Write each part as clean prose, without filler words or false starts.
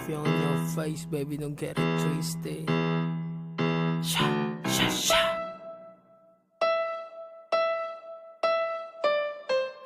coffee on your face, baby, don't get it twisted. Sha, sha, sha.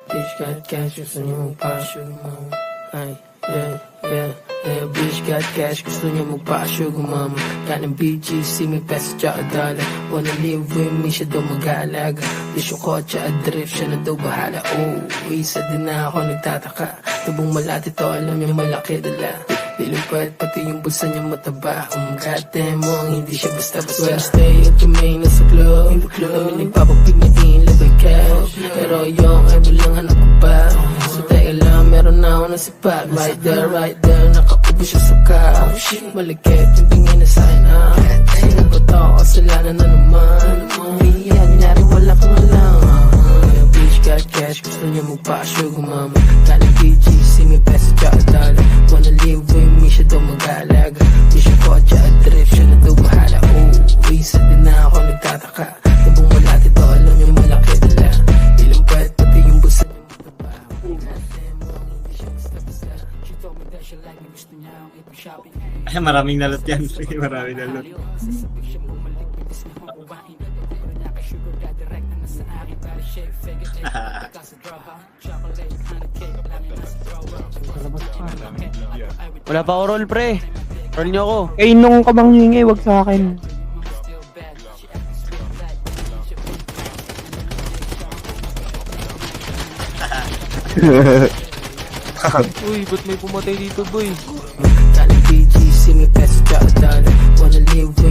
Bitch got cash, gusto niyo magpa-sugar mama. Ay, yeah, yeah, yeah. Bitch got cash, gusto niyo magpa-sugar mama. Got ng BGC, may peso tsaka dollar. Wanna live with me, siya daw mag-aalaga. Dish yung kotse at drift, siya na daw bahala. Oh, isa din na ako nagtataka. Tubong malati to, alam niya malaki dala. Dilumpad, pati yung bulsa niya mataba. Goddamn mo, hindi siya basta-basta. Wednesday at kamay nasa club. Kami nagpapapignain, labay cash. Pero yung ay walang hanap ko pa. So teka lang, meron na ako ng sipa. Right there, nakaupo siya sa couch. Malikit, yung tingin na sa'kin ah. Sino ba to? Kasalanan na naman. Hindi nangyari, wala kang alam. Bitch got cash, gusto niya magpa-sugar mama. Galing BGC, may peso tsaka dollar. Wanna live with me, siya daw mag-aalaga. Di siya kotse at drift, siya na daw bahala. Oh, isa din na ako nagtataka. Tubong malati to, alam niya malaki dala. Dilumpad, pati yung busa niya mataba. Hindi siya basta-basta. She told me that she like me, gusto niya ang ito shopping. Ay, maraming nalot yan. Maraming nalot. Wala pa ako roll, pre. Roll nyo ako. Eh, nung ka bang hingi, wag sa akin. Uy, ba't may pumatay dito, boy? Galing BGC, may peso tsaka dollar. Wanna live with